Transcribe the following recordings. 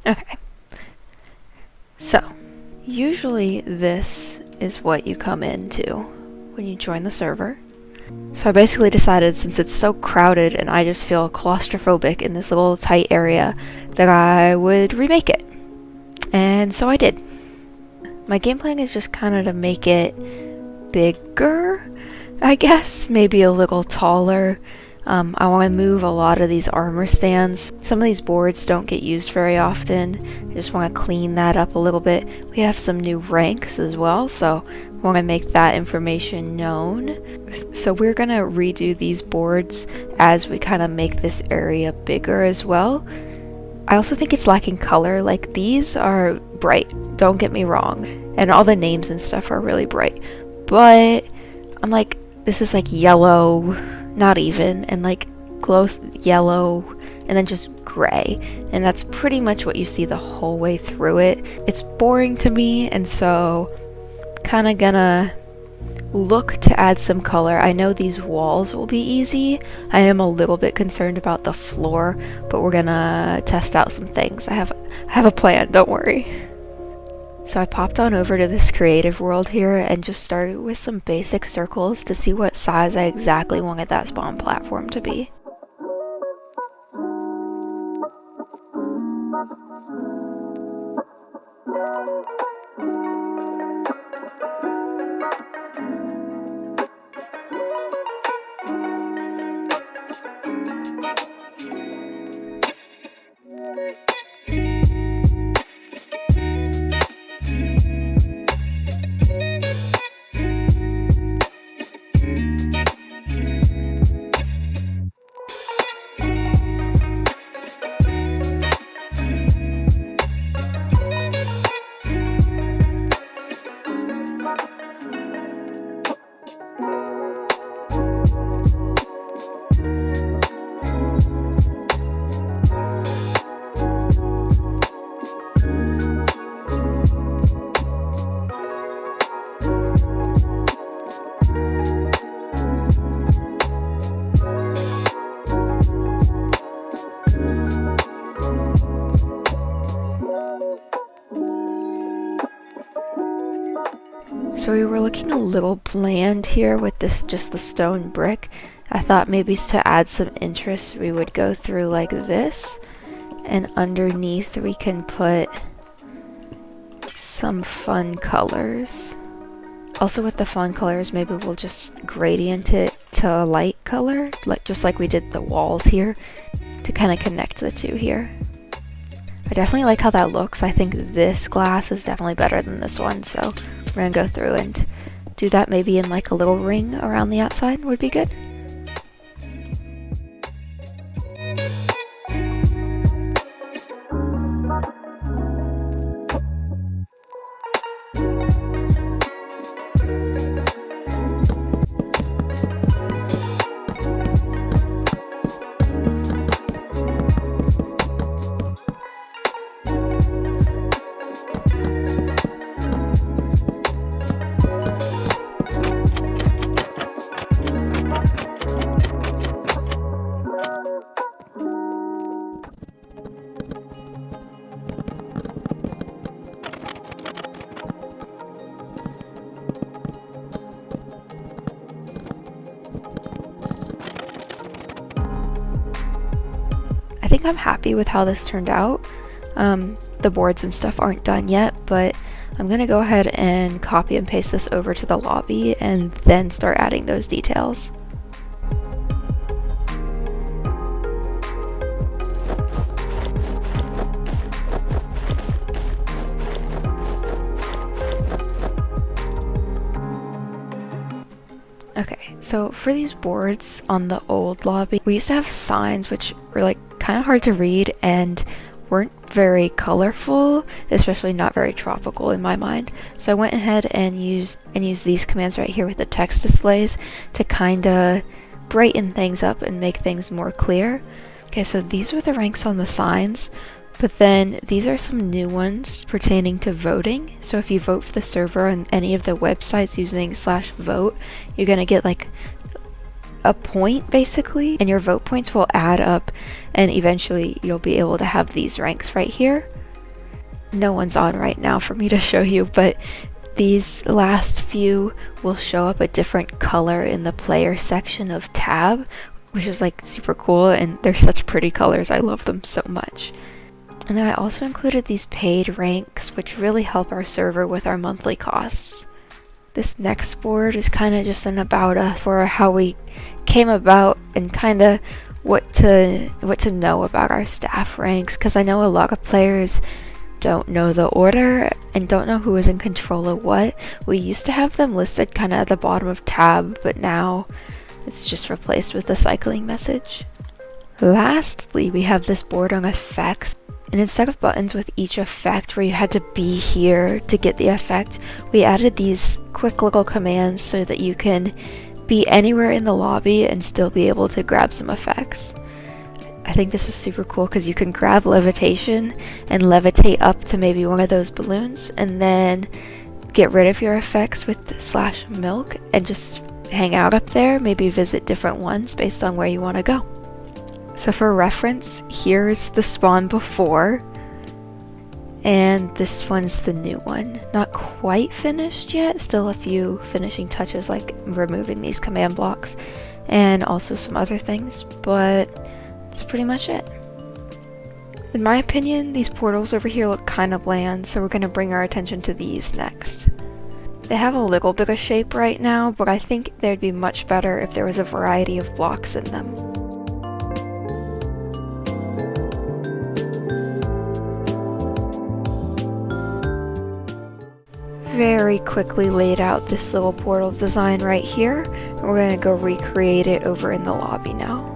Okay, so usually this is what you come into when you join the server. So I basically decided, since it's so crowded and I just feel claustrophobic in this little tight area, that I would remake it. And so I did. My game plan is just kind of to make it bigger, I guess, maybe a little taller. I want to move a lot of these armor stands. Some of these boards don't get used very often. I just want to clean that up a little bit. We have some new ranks as well, so I want to make that information known. So we're going to redo these boards as we kind of make this area bigger as well. I also think it's lacking color. Like, these are bright, don't get me wrong, and all the names and stuff are really bright, but I'm like, this is like yellow, not even, and like close yellow, and then just gray, and that's pretty much what you see the whole way through it. It's boring to me, and so kind of gonna look to add some color. I know these walls will be easy. I am a little bit concerned about the floor, but we're gonna test out some things. I have a plan, don't worry. So I popped on over to this creative world here and just started with some basic circles to see what size I exactly wanted that spawn platform to be. So we were looking a little bland here with this, just the stone brick. I thought maybe to add some interest we would go through like this, and underneath we can put some fun colors. Also with the fun colors, maybe we'll just gradient it to a light color, just like we did the walls here, to kind of connect the two here. I definitely like how that looks. I think this glass is definitely better than this one, so we're gonna go through and do that maybe in like a little ring around the outside would be good. I think I'm happy with how this turned out. The boards and stuff aren't done yet, but I'm gonna go ahead and copy and paste this over to the lobby and then start adding those details. Okay, so for these boards on the old lobby, we used to have signs which were like kind of hard to read and weren't very colorful, especially not very tropical in my mind. So I went ahead and used these commands right here with the text displays to kind of brighten things up and make things more clear. Okay, so these were the ranks on the signs, but then these are some new ones pertaining to voting. So if you vote for the server on any of the websites using /vote, you're gonna get like a point basically, and your vote points will add up, and eventually you'll be able to have these ranks right here. no one's on right now for me to show you, but these last few will show up a different color in the player section of tab, which is like super cool, and they're such pretty colors. I love them so much. And then I also included these paid ranks, which really help our server with our monthly costs. This next board is kind of just an about us for how we came about and kind of what to know about our staff ranks, because I know a lot of players don't know the order and don't know who is in control of what. We used to have them listed kind of at the bottom of tab, but now it's just replaced with the cycling message. Lastly, we have this board on effects. And instead of buttons with each effect where you had to be here to get the effect, we added these quick little commands so that you can be anywhere in the lobby and still be able to grab some effects. I think this is super cool because you can grab levitation and levitate up to maybe one of those balloons and then get rid of your effects with /milk and just hang out up there, maybe visit different ones based on where you want to go. So for reference, here's the spawn before, and this one's the new one. Not quite finished yet, still a few finishing touches like removing these command blocks and also some other things, but that's pretty much it. In my opinion, these portals over here look kind of bland, so we're going to bring our attention to these next. They have a little bit of shape right now, but I think they'd be much better if there was a variety of blocks in them. Very quickly laid out this little portal design right here, and we're going to go recreate it over in the lobby now.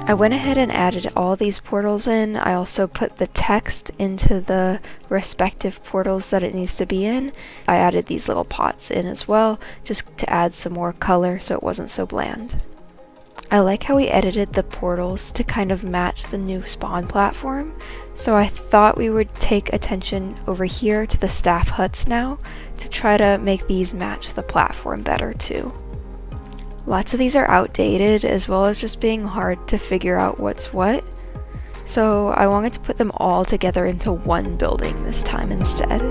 I went ahead and added all these portals in. I also put the text into the respective portals that it needs to be in. I added these little pots in as well, just to add some more color so it wasn't so bland. I like how we edited the portals to kind of match the new spawn platform, so I thought we would take attention over here to the staff huts now to try to make these match the platform better too. Lots of these are outdated, as well as just being hard to figure out what's what, so I wanted to put them all together into one building this time instead.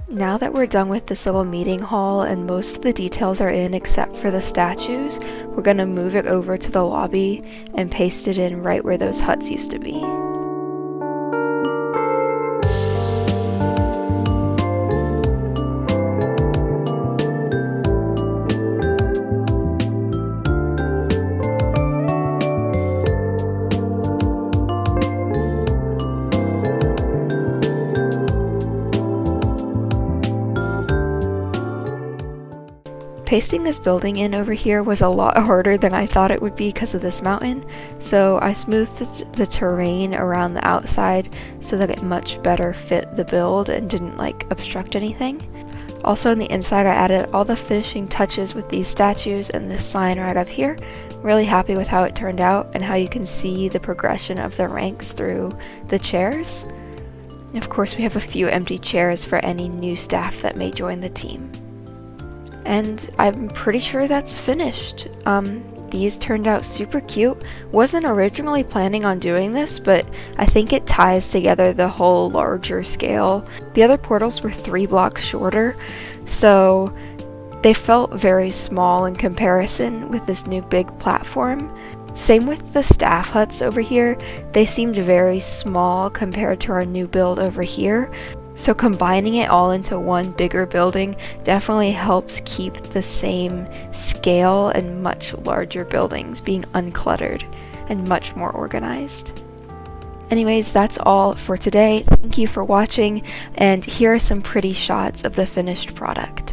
Now that we're done with this little meeting hall and most of the details are in except for the statues, we're going to move it over to the lobby and paste it in right where those huts used to be. pasting this building in over here was a lot harder than I thought it would be because of this mountain, so I smoothed the terrain around the outside so that it much better fit the build and didn't like obstruct anything. Also on the inside I added all the finishing touches with these statues and this sign right up here. Really happy with how it turned out and how you can see the progression of the ranks through the chairs. And of course we have a few empty chairs for any new staff that may join the team. And I'm pretty sure that's finished. These turned out super cute. Wasn't originally planning on doing this, but I think it ties together the whole larger scale. The other portals were 3 blocks shorter, so they felt very small in comparison with this new big platform. Same with the staff huts over here. They seemed very small compared to our new build over here. So combining it all into one bigger building definitely helps keep the same scale and much larger buildings being uncluttered and much more organized. Anyways, that's all for today. Thank you for watching, and here are some pretty shots of the finished product.